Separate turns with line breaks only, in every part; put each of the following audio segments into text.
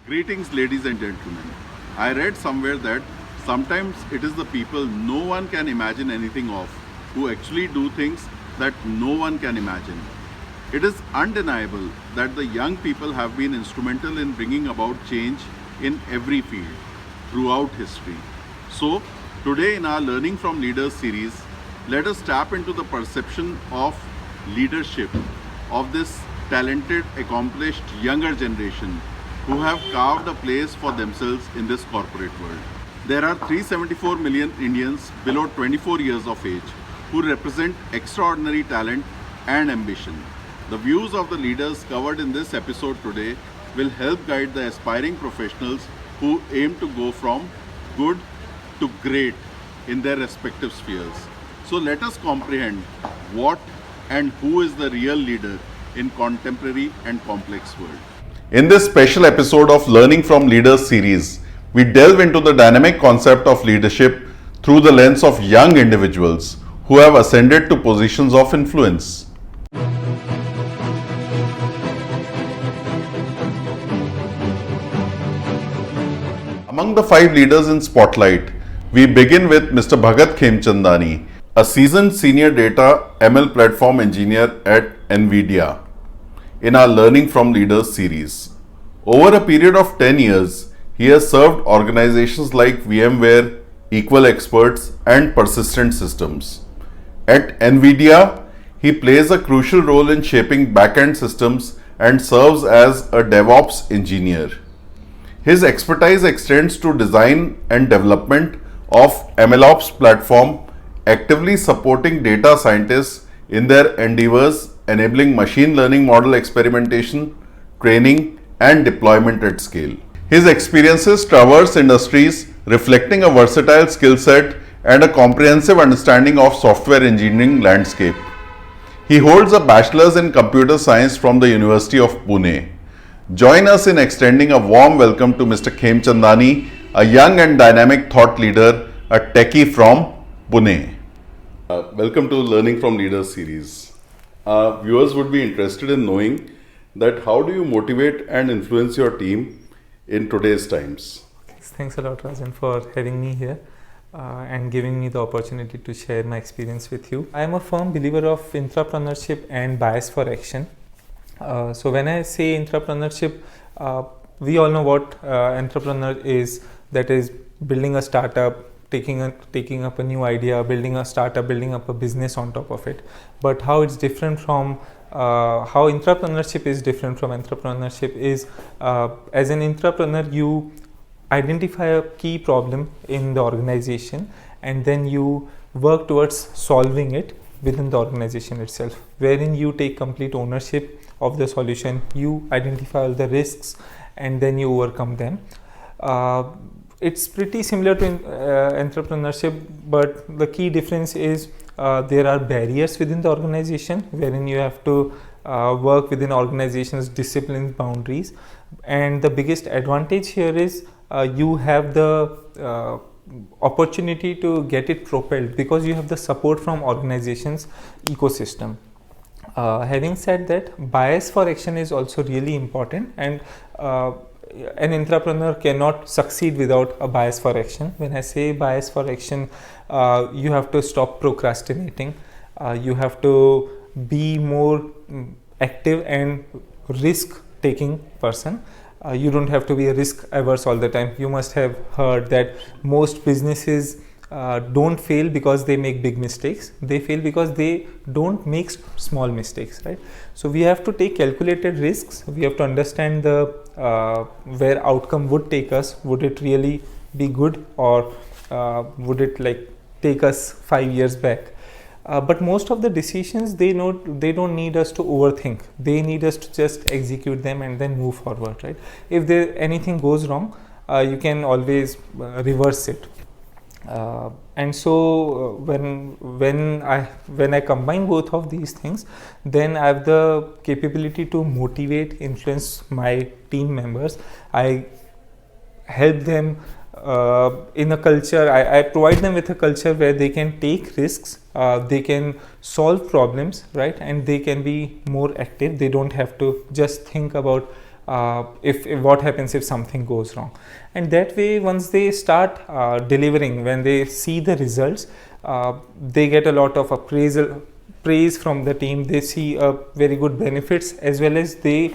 Greetings, ladies and gentlemen. I read somewhere that sometimes it is the people no one can imagine anything of who actually do things that no one can imagine. It is undeniable that the young people have been instrumental in bringing about change in every field throughout history. So, today in our Learning from Leaders series, let us tap into the perception of leadership of this talented, accomplished younger generation who have carved a place for themselves in this corporate world. There are 374 million Indians below 24 years of age who represent extraordinary talent and ambition. The views of the leaders covered in this episode today will help guide the aspiring professionals who aim to go from good to great in their respective spheres. So let us comprehend what and who is the real leader in contemporary and complex world. In this special episode of Learning from Leaders series, we delve into the dynamic concept of leadership through the lens of young individuals who have ascended to positions of influence. Among the 5 leaders in spotlight, we begin with Mr. Bhagat Khemchandani, a seasoned senior data ML platform engineer at NVIDIA, in our Learning from Leaders series. Over a period of 10 years, he has served organizations like VMware, Equal Experts, and Persistent Systems. At NVIDIA, he plays a crucial role in shaping back-end systems and serves as a DevOps engineer. His expertise extends to design and development of MLOps platform, actively supporting data scientists in their endeavors, enabling machine learning model experimentation, training, and deployment at scale. His experiences traverse industries, reflecting a versatile skill set and a comprehensive understanding of software engineering landscape. He holds a bachelor's in computer science from the University of Pune. Join us in extending a warm welcome to Mr. Khemchandani, a young and dynamic thought leader, a techie from Pune. Welcome to Learning from Leaders series. Viewers would be interested in knowing that how do you motivate and influence your team in today's times?
Thanks a lot, Rajan, for having me here and giving me the opportunity to share my experience with you. I am a firm believer of entrepreneurship and bias for action. So when I say entrepreneurship, we all know what entrepreneur is. That is building a startup, taking up a new idea, building a startup, building up a business on top of it. But how it's different from how entrepreneurship is different from entrepreneurship is as an entrepreneur you identify a key problem in the organization and then you work towards solving it within the organization itself, wherein you take complete ownership of the solution, you identify all the risks and then you overcome them. It's pretty similar to entrepreneurship, but the key difference is there are barriers within the organization wherein you have to work within organization's discipline boundaries, and the biggest advantage here is you have the opportunity to get it propelled because you have the support from organization's ecosystem. Having said that, bias for action is also really important, and an entrepreneur cannot succeed without a bias for action. When I say bias for action, you have to stop procrastinating. You have to be more active and risk-taking person. You don't have to be a risk-averse all the time. You must have heard that most businesses don't fail because they make big mistakes. They fail because they don't make small mistakes, right? So we have to take calculated risks. We have to understand the where outcome would take us. Would it really be good, or would it like take us 5 years back? But most of the decisions they don't need us to overthink. They need us to just execute them and then move forward, right? If anything goes wrong, you can always reverse it. And so when I combine both of these things, then I have the capability to motivate, influence my team members. I help them in a culture. I provide them with a culture where they can take risks, they can solve problems, right, and they can be more active. They don't have to just think about if what happens if something goes wrong. And that way, once they start delivering, when they see the results, they get a lot of praise from the team. They see very good benefits, as well as they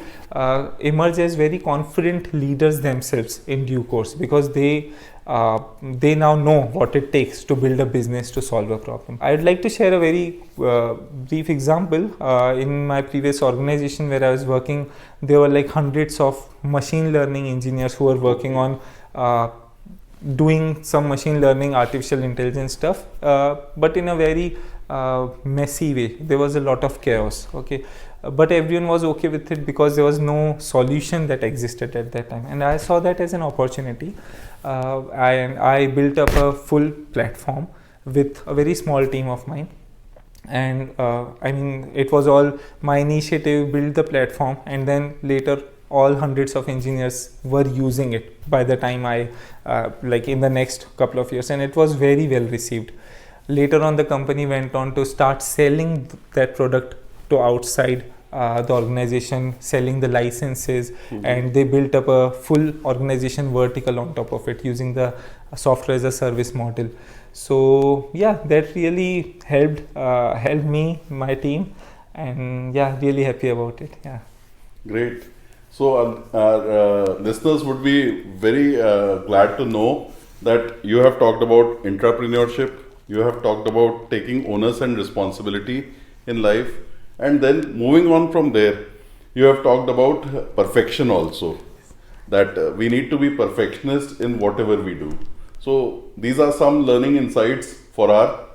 emerge as very confident leaders themselves in due course, because they now know what it takes to build a business, to solve a problem. I would like to share a very brief example. In my previous organization where I was working, there were like hundreds of machine learning engineers who were working on doing some machine learning, artificial intelligence stuff, but in a very messy way. There was a lot of chaos, okay, but everyone was okay with it because there was no solution that existed at that time, and I saw that as an opportunity. I built up a full platform with a very small team of mine, and I mean, it was all my initiative, build the platform, and then later all hundreds of engineers were using it by the time I like in the next couple of years, and it was very well received. Later on, the company went on to start selling that product to outside the organization, selling the licenses, and they built up a full organization vertical on top of it using the software as a service model. So yeah, that really helped me, my team, and yeah, really happy about it. Yeah.
Great. So our listeners would be very glad to know that you have talked about entrepreneurship, you have talked about taking onus and responsibility in life, and then moving on from there, you have talked about perfection also, that we need to be perfectionist in whatever we do. So these are some learning insights for our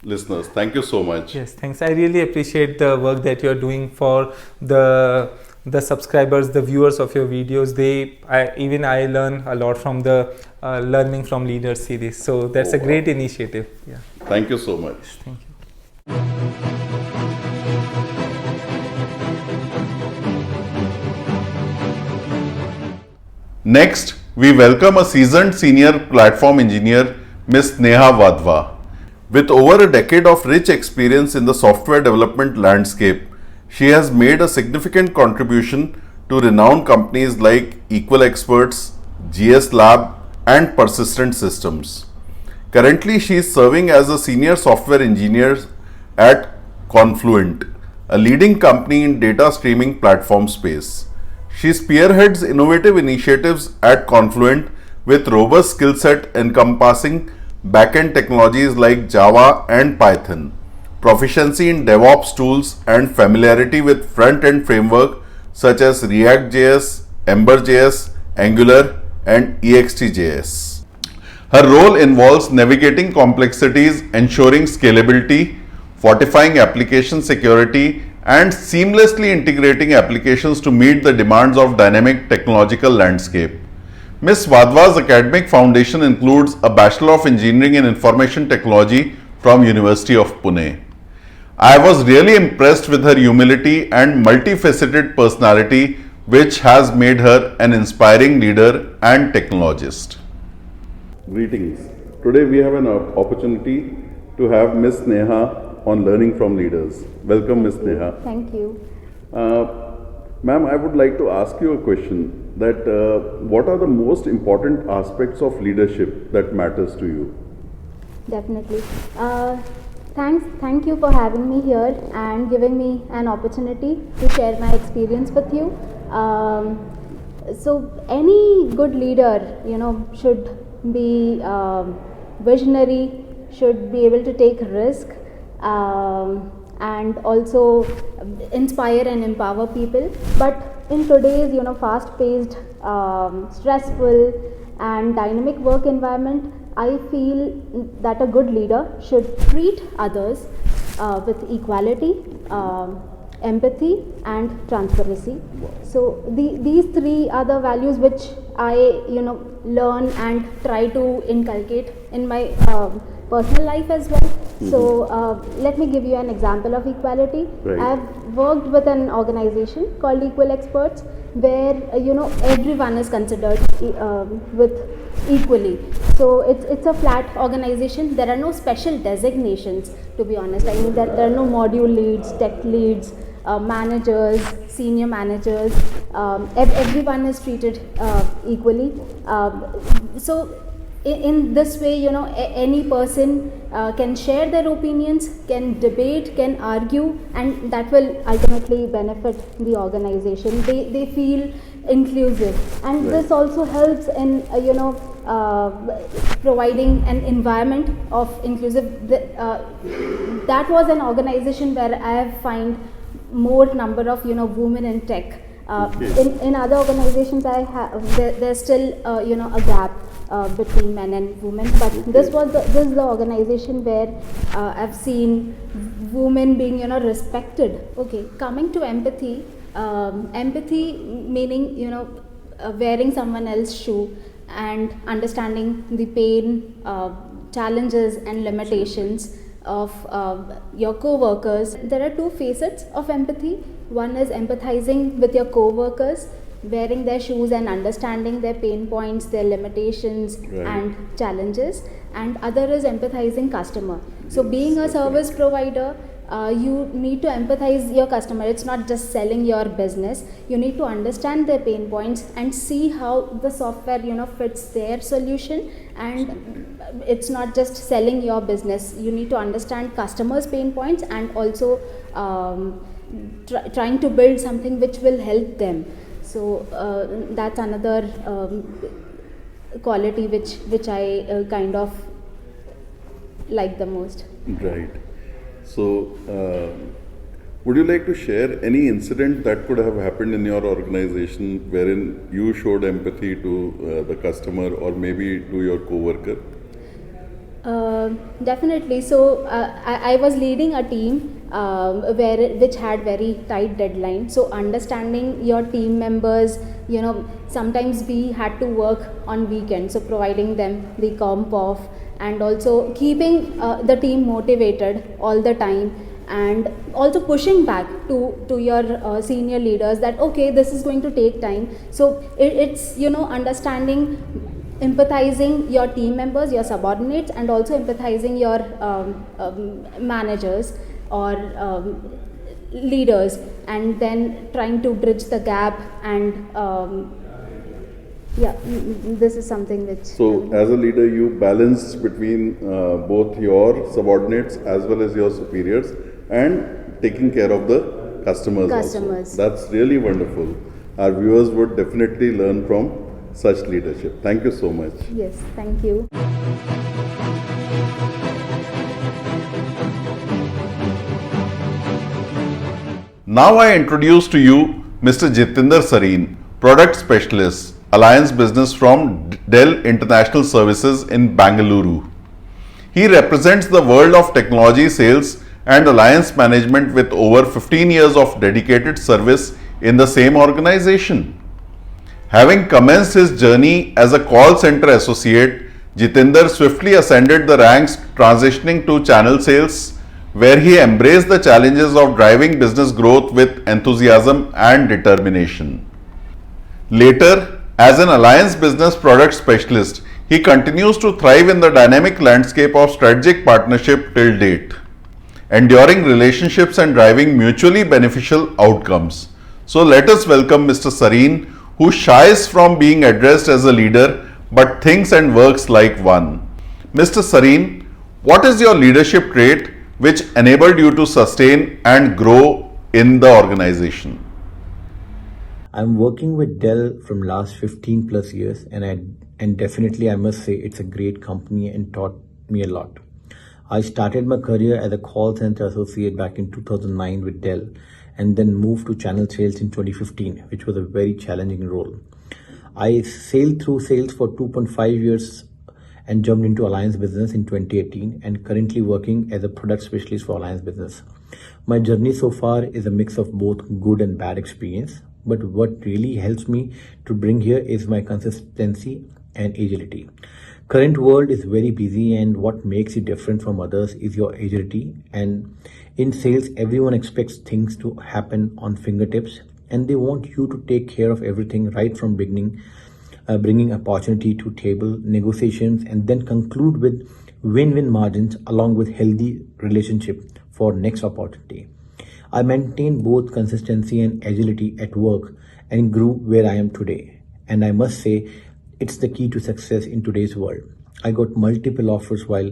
listeners. Thank you so much.
Yes, thanks. I really appreciate the work that you're doing for the subscribers, the viewers of your videos. I learn a lot from the Learning from Leaders series. So that's a great initiative. Yeah.
Thank you so much.
Thank you.
Next, we welcome a seasoned senior platform engineer, Ms. Sneha Wadhwa. With over a decade of rich experience in the software development landscape, she has made a significant contribution to renowned companies like Equal Experts, GS Lab, and Persistent Systems. Currently, she is serving as a senior software engineer at Confluent, a leading company in data streaming platform space. She spearheads innovative initiatives at Confluent with robust skill set encompassing backend technologies like Java and Python, proficiency in DevOps tools, and familiarity with front-end framework such as React.js, Ember.js, Angular, and Ext.js. Her role involves navigating complexities, ensuring scalability, fortifying application security, and seamlessly integrating applications to meet the demands of dynamic technological landscape. Ms. Wadhwa's academic foundation includes a Bachelor of Engineering in Information Technology from University of Pune. I was really impressed with her humility and multifaceted personality, which has made her an inspiring leader and technologist. Greetings. Today we have an opportunity to have Ms. Sneha on Learning from Leaders. Welcome, Ms. Sneha.
Thank you.
Ma'am, I would like to ask you a question that what are the most important aspects of leadership that matters to you?
Definitely. Thank you for having me here and giving me an opportunity to share my experience with you. So any good leader, should be visionary, should be able to take risk, and also inspire and empower people. But in today's fast-paced, stressful and dynamic work environment, I feel that a good leader should treat others with equality, empathy and transparency. So these three are the values which I learn and try to inculcate in my personal life as well. So let me give you an example of equality.
Right.
I've worked with an organization called Equal Experts, where everyone is considered with equally. So it's a flat organization. There are no special designations, to be honest. I mean, there are no module leads, tech leads, managers, senior managers, everyone is treated equally. So in this way, any person can share their opinions, can debate, can argue, and that will ultimately benefit the organization. They feel inclusive, and this also helps in providing an environment of inclusive. That was an organization where I have find more number of women in tech. In other organizations, there's still a gap between men and women, but this is the organization where I've seen women being respected. Okay, coming to empathy. Empathy meaning wearing someone else's shoe and understanding the pain, challenges and limitations of your co-workers. There are two facets of empathy. One is empathizing with your co-workers, wearing their shoes and understanding their pain points, their limitations and challenges, and other is empathizing customer. So being a service provider, you need to empathize your customer. It's not just selling your business. You need to understand their pain points and see how the software fits their solution. And it's not just selling your business. You need to understand customers' pain points and also trying to build something which will help them. So that's another quality which I kind of like the most.
Right. So, would you like to share any incident that could have happened in your organization wherein you showed empathy to the customer or maybe to your co-worker?
Definitely. So I was leading a team which had very tight deadline. So understanding your team members, sometimes we had to work on weekends. So providing them the comp off and also keeping the team motivated all the time, and also pushing back to your senior leaders that okay, this is going to take time. So it's understanding, empathizing your team members, your subordinates, and also empathizing your managers or leaders, and then trying to bridge the gap. And this is something which...
So as a leader, you balance between both your subordinates as well as your superiors and taking care of the customers also. That's really wonderful. Our viewers would definitely learn from such leadership. Thank you so much.
Yes, thank you.
Now I introduce to you Mr. Jitender Sareen, Product Specialist, Alliance Business from Dell International Services in Bengaluru. He represents the world of technology sales and alliance management with over 15 years of dedicated service in the same organization. Having commenced his journey as a call center associate, Jitender swiftly ascended the ranks, transitioning to channel sales, where he embraced the challenges of driving business growth with enthusiasm and determination. Later, as an alliance business product specialist, he continues to thrive in the dynamic landscape of strategic partnership till date, enduring relationships and driving mutually beneficial outcomes. So let us welcome Mr. Sareen, who shies from being addressed as a leader but thinks and works like one. Mr. Sareen, what is your leadership trait which enabled you to sustain and grow in the organization?
I'm working with Dell from last 15 plus years, and definitely I must say it's a great company and taught me a lot. I started my career as a call center associate back in 2009 with Dell, and then moved to channel sales in 2015, which was a very challenging role. I sailed through sales for 2.5 years and jumped into alliance business in 2018, and currently working as a product specialist for alliance business. My journey so far is a mix of both good and bad experience, but what really helps me to bring here is my consistency and agility. Current world is very busy, and what makes you different from others is your agility. And in sales, everyone expects things to happen on fingertips, and they want you to take care of everything right from beginning, bringing opportunity to table, negotiations, and then conclude with win-win margins along with healthy relationship for next opportunity. I maintained both consistency and agility at work and grew where I am today. And I must say, it's the key to success in today's world. I got multiple offers while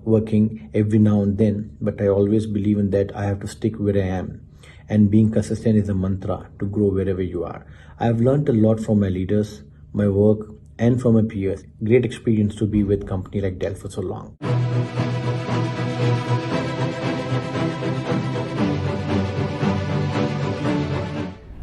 working every now and then, but I always believe in that I have to stick where I am. And being consistent is a mantra to grow wherever you are. I have learned a lot from my leaders, my work, and from my peers. Great experience to be with a company like Dell for so long.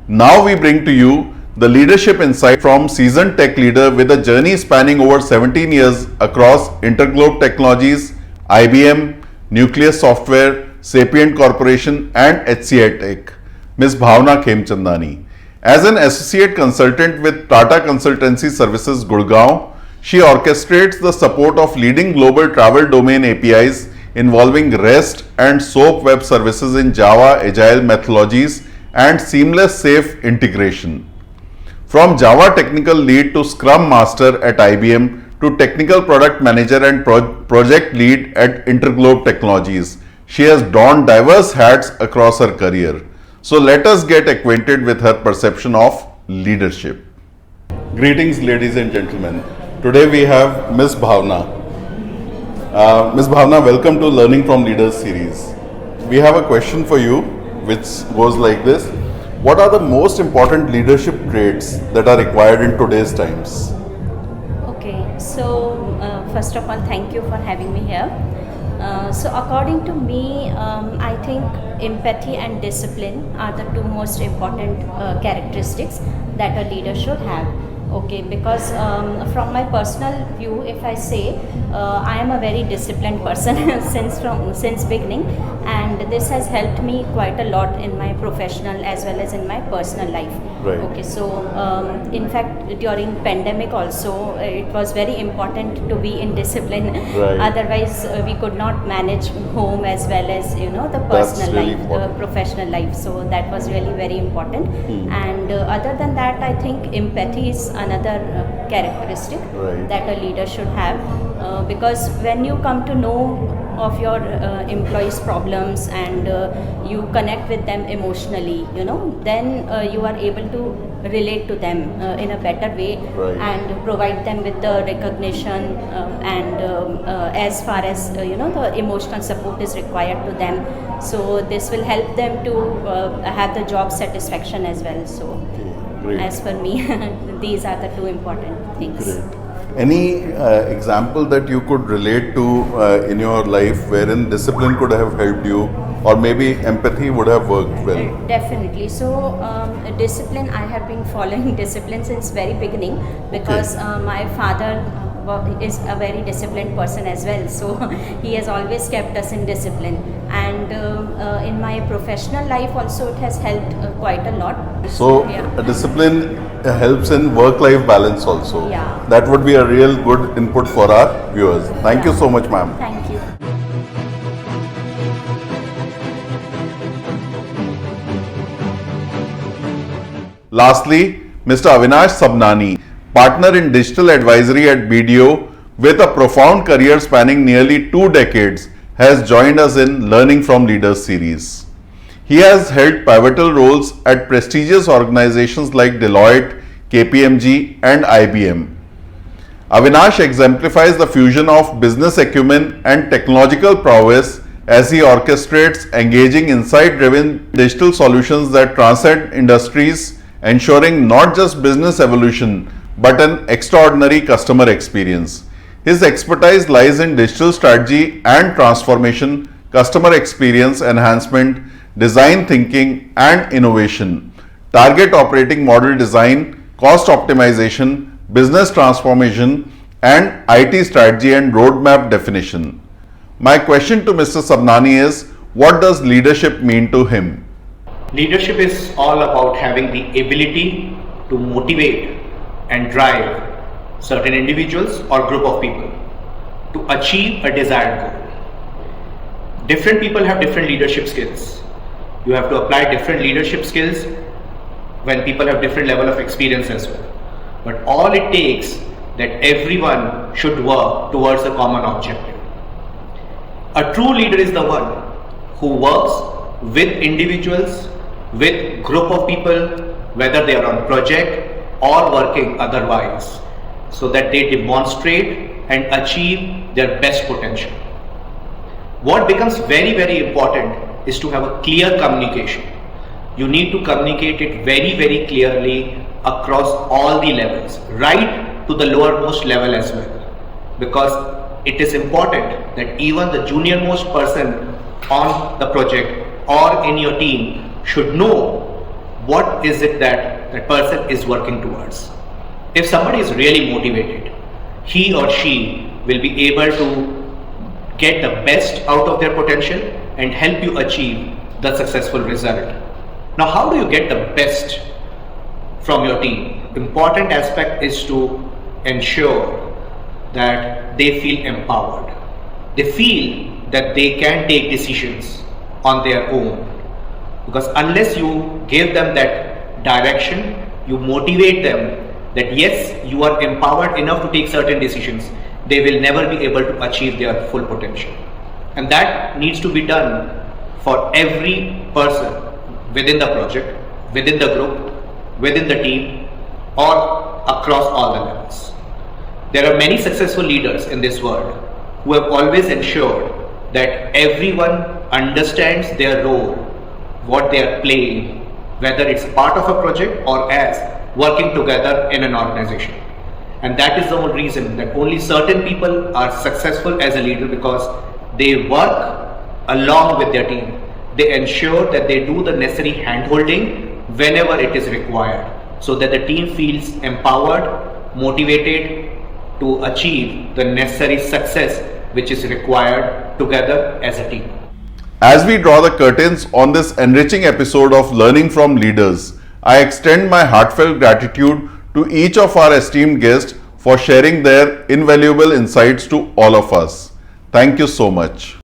Now we bring to you the leadership insight from seasoned tech leader with a journey spanning over 17 years across Interglobe Technologies, IBM, Nucleus Software, Sapient Corporation and HCI Tech, Ms. Bhavna Khemchandani. As an associate consultant with Tata Consultancy Services, Gurgaon, she orchestrates the support of leading global travel domain APIs involving REST and SOAP web services in Java, agile methodologies and seamless safe integration. From Java technical lead to Scrum Master at IBM to technical product manager and project lead at Interglobe Technologies, she has donned diverse hats across her career. So let us get acquainted with her perception of leadership. Greetings, ladies and gentlemen. Today we have Ms. Bhavna. Ms. Bhavna, welcome to Learning from Leaders series. We have a question for you which goes like this. What are the most important leadership traits that are required in today's times?
Okay, so first of all, thank you for having me here. So according to me, I think empathy and discipline are the two most important characteristics that a leader should have. Okay, because from my personal view, if I say, I am a very disciplined person since beginning, and this has helped me quite a lot in my professional as well as in my personal life.
Right.
Okay, so in fact during pandemic also it was very important to be in discipline.
Right.
Otherwise we could not manage home as well as the personal
really
life, professional life. So that was really very important. And other than that, I think empathy is another characteristic
Right.
that a leader should have, because when you come to know of your employees' problems and you connect with them emotionally, then you are able to relate to them in a better way.
Right.
And provide them with the recognition and as far as the emotional support is required to them. So this will help them to have the job satisfaction as well. So
Great.
as per me, these are the two important things.
Great. Any example that you could relate to in your life wherein discipline could have helped you, or maybe empathy would have worked well?
Definitely. So discipline, I have been following discipline since very beginning, because my father is a very disciplined person as well. So he has always kept us in discipline. And in my professional life also it has helped quite a lot.
So
yeah.
discipline helps in work-life balance also.
Yeah.
That would be a real good input for our viewers. Thank you so much, ma'am.
Thank you.
Lastly, Mr. Avinash Sabnani, partner in digital advisory at BDO with a profound career spanning nearly 2 decades, has joined us in Learning from Leaders series. He has held pivotal roles at prestigious organizations like Deloitte, KPMG and IBM. Avinash exemplifies the fusion of business acumen and technological prowess as he orchestrates engaging insight-driven digital solutions that transcend industries, ensuring not just business evolution but an extraordinary customer experience. His expertise lies in digital strategy and transformation, customer experience enhancement, design thinking and innovation, target operating model design, cost optimization, business transformation, and IT strategy and roadmap definition. My question to Mr. Sabnani is, what does leadership mean to him?
Leadership is all about having the ability to motivate and drive certain individuals or group of people to achieve a desired goal. Different people have different leadership skills. You have to apply different leadership skills when people have different level of experience as well. But all it takes that everyone should work towards a common objective. A true leader is the one who works with individuals, with group of people, whether they are on project or working otherwise, so that they demonstrate and achieve their best potential. What becomes very important is to have a clear communication. You need to communicate it very clearly across all the levels, right to the lowermost level as well, because it is important that even the junior-most person on the project or in your team should know what is it that that person is working towards. If somebody is really motivated, he or she will be able to get the best out of their potential and help you achieve the successful result. Now, how do you get the best from your team? Important aspect is to ensure that they feel empowered. They feel that they can take decisions on their own. Because unless you give them that direction, you motivate them that yes, you are empowered enough to take certain decisions, they will never be able to achieve their full potential. And that needs to be done for every person within the project, within the group, within the team, or across all the levels. There are many successful leaders in this world who have always ensured that everyone understands their role, what they are playing, whether it's part of a project or as working together in an organization. And that is the whole reason that only certain people are successful as a leader, because they work along with their team. They ensure that they do the necessary hand-holding whenever it is required, so that the team feels empowered, motivated to achieve the necessary success which is required together as a team.
As we draw the curtains on this enriching episode of Learning from Leaders, I extend my heartfelt gratitude to each of our esteemed guests for sharing their invaluable insights to all of us. Thank you so much.